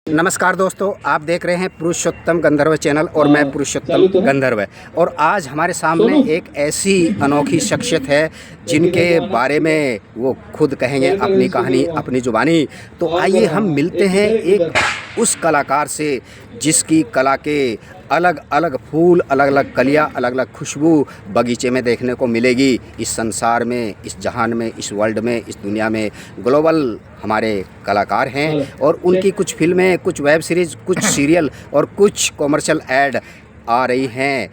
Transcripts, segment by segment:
नमस्कार दोस्तों, आप देख रहे हैं पुरुषोत्तम गंधर्व चैनल और मैं पुरुषोत्तम गंधर्व। और आज हमारे सामने एक ऐसी अनोखी शख्सियत है जिनके बारे में वो खुद कहेंगे अपनी कहानी अपनी ज़ुबानी। तो आइए हम मिलते हैं एक उस कलाकार से जिसकी कला के अलग अलग फूल, अलग अलग कलियाँ, अलग अलग खुशबू बगीचे में देखने को मिलेगी। इस संसार में, इस जहान में, इस वर्ल्ड में, इस दुनिया में ग्लोबल हमारे कलाकार हैं और उनकी कुछ फिल्में, कुछ वेब सीरीज़, कुछ सीरियल और कुछ कॉमर्शियल ऐड आ रही हैं,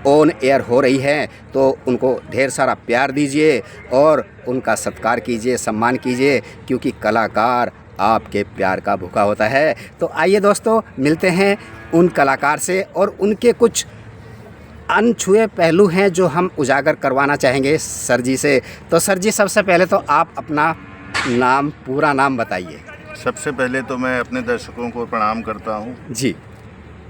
ऑन एयर हो रही हैं। तो उनको ढेर सारा प्यार दीजिए और उनका सत्कार कीजिए, सम्मान कीजिए, क्योंकि कलाकार आपके प्यार का भूखा होता है। तो आइए दोस्तों, मिलते हैं उन कलाकार से और उनके कुछ अनछुए पहलू हैं जो हम उजागर करवाना चाहेंगे सर जी से। तो सर जी, सबसे पहले तो आप अपना नाम, पूरा नाम बताइए। सबसे पहले तो मैं अपने दर्शकों को प्रणाम करता हूं जी।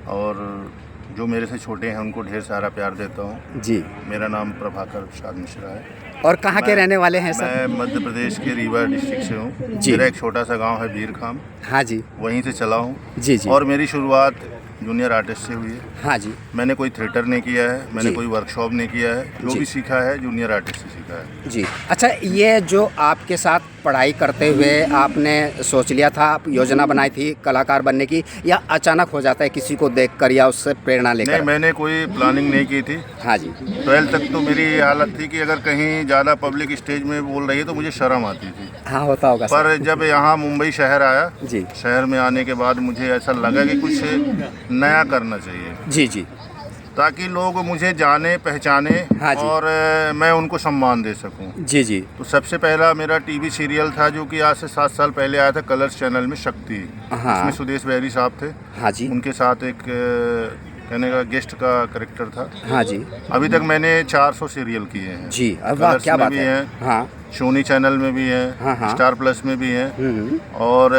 और जो मेरे से छोटे हैं उनको ढेर सारा प्यार देता हूं जी। मेरा नाम प्रभाकर प्रसाद मिश्रा है। और कहाँ के रहने वाले हैं सर? मैं मध्य प्रदेश के रीवा डिस्ट्रिक्ट से हूँ। जी। मेरा एक छोटा सा गांव है बीरखाम, हाँ जी। वहीं से चला हूँ। जी जी। और मेरी शुरुआत जूनियर आर्टिस्ट से हुई है। हाँ जी। मैंने कोई थिएटर नहीं किया है, मैंने जी। कोई वर्कशॉप नहीं किया है। जो जी। भी सीखा है जूनियर आर्टिस्ट से सीखा है। जी। अच्छा, ये जो आपके साथ पढ़ाई करते हुए आपने सोच लिया था, आप योजना बनाई थी कलाकार बनने की, या अचानक हो जाता है किसी को देखकर या उससे प्रेरणा लेकर? नहीं, मैंने कोई प्लानिंग नहीं की थी। हाँ जी। 12th तक तो मेरी ये हालत थी कि अगर कहीं ज़्यादा पब्लिक स्टेज में बोल रही है तो मुझे शर्म आती थी। हाँ, होता होगा सर। पर जब यहाँ मुंबई शहर आया, जी। शहर में आने के बाद मुझे ऐसा लगा कि कुछ नया करना चाहिए। जी जी। ताकि लोग मुझे जाने पहचाने। हाँ जी। और मैं उनको सम्मान दे सकूं। जी जी। तो सबसे पहला मेरा टीवी सीरियल था जो कि आज से 7 साल पहले आया था कलर्स चैनल में, शक्ति। हाँ। इसमें सुदेश बैरी साहब थे। हाँ जी। उनके साथ एक कहने का गेस्ट का कैरेक्टर था। हाँ जी। अभी तक मैंने 400 सीरियल किए हैं। जी। अब वाह, क्या बात है। हाँ। सोनी चैनल में भी है, हाँ हाँ। स्टार प्लस में भी है। और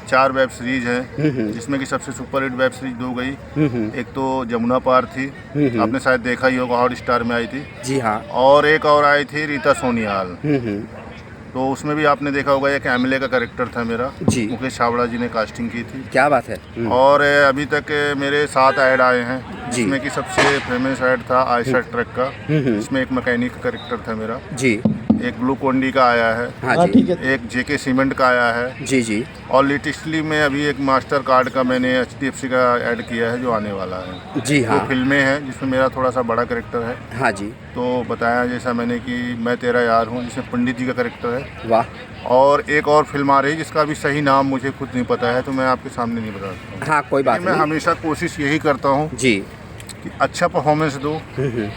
4 वेब सीरीज हैं, जिसमें कि सबसे सुपर हिट वेब सीरीज 2 गई। एक तो जमुना पार थी, आपने शायद देखा ही होगा, हॉट स्टार में आई थी। जी हाँ। और एक और आई थी रीता सोनियाल। तो उसमें भी आपने देखा होगा, एक एमएलए का कैरेक्टर था मेरा। जी। मुकेश छाबड़ा जी ने कास्टिंग की थी। क्या बात है। और अभी तक मेरे 7 ऐड आए हैं, जी। जिसमें कि सबसे फेमस ऐड था आयशा ट्रक का, जिसमें एक मैकेनिक का कैरेक्टर था मेरा। जी। एक ग्लूकोन-डी का आया है। हाँ जी। एक जेके सीमेंट का आया है। जी जी। और लेटेस्टली में अभी एक मास्टर कार्ड का मैंने HDFC का ऐड किया है जो आने वाला है। जी हाँ। 2 फिल्में हैं जिसमें मेरा थोड़ा सा बड़ा कैरेक्टर है। हाँ जी। तो बताया जैसा मैंने कि मैं तेरा यार हूँ, जिसमें पंडित जी का कैरेक्टर है। वाह। और एक और फिल्म आ रही है जिसका भी सही नाम मुझे खुद नहीं पता है, तो मैं आपके सामने नहीं बता सकता। हाँ, कोई बात मैं नहीं। हमेशा कोशिश यही करता हूँ जी। कि अच्छा परफॉर्मेंस दो।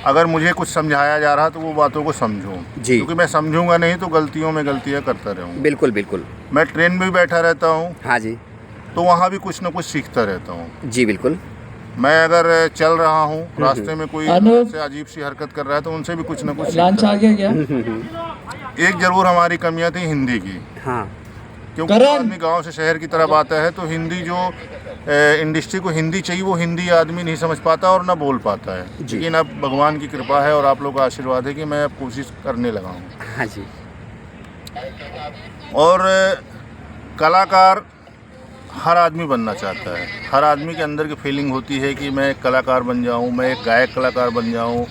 अगर मुझे कुछ समझाया जा रहा है तो वो बातों को समझूं, जी। क्योंकि मैं समझूंगा नहीं तो गलतियों में गलतियां करता रहूँगा। बिल्कुल बिल्कुल। मैं ट्रेन में भी बैठा रहता हूँ, हाँ जी। तो वहाँ भी कुछ ना कुछ सीखता रहता हूँ। जी बिल्कुल। मैं अगर चल रहा हूँ, रास्ते में कोई ऐसे अजीब सी हरकत कर रहा है तो उनसे भी कुछ ना कुछ लंच आ गया क्या? एक जरूर हमारी कमियाँ थी हिंदी की, हाँ। क्योंकि जो आदमी गांव से शहर की तरफ आता है तो हिंदी जो इंडस्ट्री को हिंदी चाहिए वो हिंदी आदमी नहीं समझ पाता और ना बोल पाता है। लेकिन अब भगवान की कृपा है और आप लोगों का आशीर्वाद है कि मैं अब कोशिश करने लगा हूँ। हाँ जी। और कलाकार हर आदमी बनना चाहता है। हर आदमी के अंदर की फीलिंग होती है कि मैं एक कलाकार बन जाऊँ, मैं एक गायक कलाकार बन जाऊँ,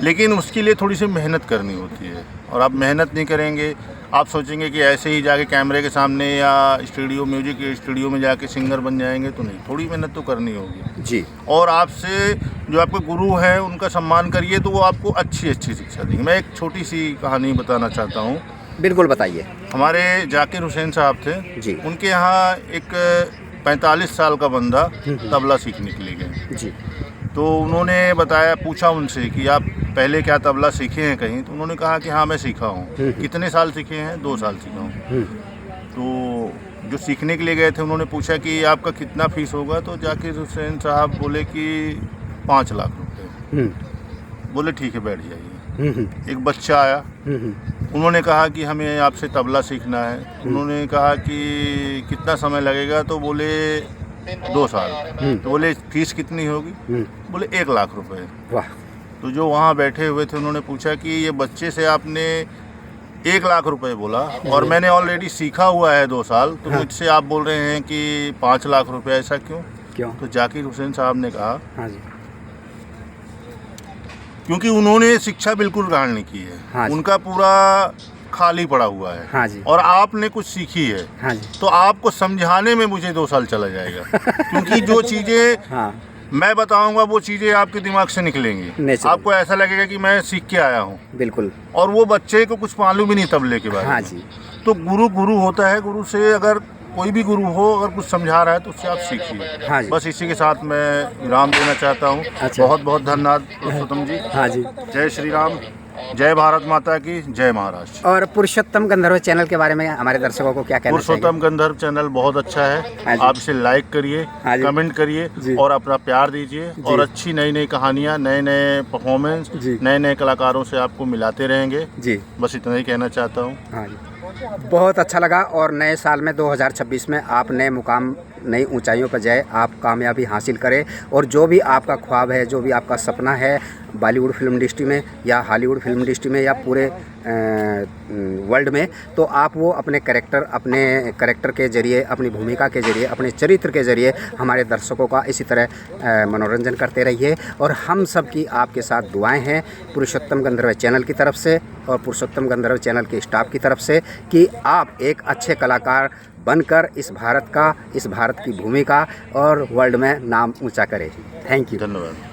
लेकिन उसके लिए थोड़ी सी मेहनत करनी होती है। और आप मेहनत नहीं करेंगे, आप सोचेंगे कि ऐसे ही जाके कैमरे के सामने या स्टूडियो, म्यूजिक स्टूडियो में जाके सिंगर बन जाएंगे, तो नहीं, थोड़ी मेहनत तो करनी होगी। जी। और आपसे जो आपके गुरु हैं उनका सम्मान करिए तो वो आपको अच्छी अच्छी शिक्षा देंगे। मैं एक छोटी सी कहानी बताना चाहता हूँ। बिल्कुल बताइए। हमारे जाकिर हुसैन साहब थे जी। उनके यहाँ एक 45 साल का बंदा तबला सीखने के लिए गए। जी। तो उन्होंने बताया, पूछा उनसे कि आप पहले क्या तबला सीखे हैं कहीं? तो उन्होंने कहा कि हाँ मैं सीखा हूँ। कितने साल सीखे हैं? 2 साल सीखा हूँ। तो जो सीखने के लिए गए थे उन्होंने पूछा कि आपका कितना फीस होगा? तो जाकिर हुसैन साहब बोले कि 5 लाख रुपए। बोले ठीक है, बैठ जाइए। एक बच्चा आया, उन्होंने कहा कि हमें आपसे तबला सीखना है। उन्होंने कहा कि कितना समय लगेगा? तो बोले 2 साल। तो बोले फीस कितनी होगी? बोले 1 लाख रुपए। वाह। तो जो वहाँ बैठे हुए थे उन्होंने पूछा कि ये बच्चे से आपने 1 लाख रुपए बोला और मैंने ऑलरेडी सीखा हुआ है 2 साल, तो मुझसे आप बोल रहे हैं कि 5 लाख रुपए, ऐसा क्यों? तो जाकिर हुसैन साहब ने कहा हाँ जी। क्योंकि उन्होंने शिक्षा बिल्कुल ग्रहण नहीं की है, हाँ जी। उनका पूरा खाली पड़ा हुआ है, हाँ जी। और आपने कुछ सीखी है, हाँ जी। तो आपको समझाने में मुझे 2 साल चला जाएगा क्योंकि जो चीज़ें हाँ मैं बताऊंगा वो चीज़ें आपके दिमाग से निकलेंगी, आपको ऐसा लगेगा कि मैं सीख के आया हूँ, बिल्कुल। और वो बच्चे को कुछ मालूम ही नहीं तबले के बारे में। हाँ जी। तो गुरु होता है, गुरु से अगर कोई भी गुरु हो अगर कुछ समझा रहा है तो उससे आप सीखिए। हाँ जी। बस इसी के साथ मैं विराम देना चाहता हूँ। अच्छा। बहुत बहुत धन्यवाद पुरुषोत्तम जी। हाँ जी। जय श्री राम, जय भारत माता की, जय महाराष्ट्र। और पुरुषोत्तम गंधर्व चैनल के बारे में हमारे दर्शकों को क्या कहना चाहिए? पुरुषोत्तम गंधर्व चैनल बहुत अच्छा हाँ है, जी। आप इसे लाइक करिए, हाँ जी। कमेंट करिए और अपना प्यार दीजिए, और अच्छी नई नई कहानियाँ, नए नए परफॉर्मेंस, नए नए कलाकारों से आपको मिलाते रहेंगे जी। बस इतना ही कहना चाहता हूँ। हाँ जी, बहुत अच्छा लगा। और नए साल में 2026 में आप नए मुकाम, नई ऊंचाइयों पर जाए, आप कामयाबी हासिल करें, और जो भी आपका ख्वाब है, जो भी आपका सपना है बॉलीवुड फिल्म इंडस्ट्री में या हॉलीवुड फिल्म इंडस्ट्री में या पूरे वर्ल्ड में, तो आप वो अपने कैरेक्टर के ज़रिए, अपनी भूमिका के ज़रिए, अपने चरित्र के ज़रिए हमारे दर्शकों का इसी तरह मनोरंजन करते रहिए। और हम सब की आपके साथ दुआएं हैं पुरुषोत्तम गंधर्व चैनल की तरफ से और पुरुषोत्तम गंधर्व चैनल के स्टाफ की तरफ से कि आप एक अच्छे कलाकार बनकर इस भारत की भूमिका और वर्ल्ड में नाम ऊंचा करें। थैंक यू, धन्यवाद।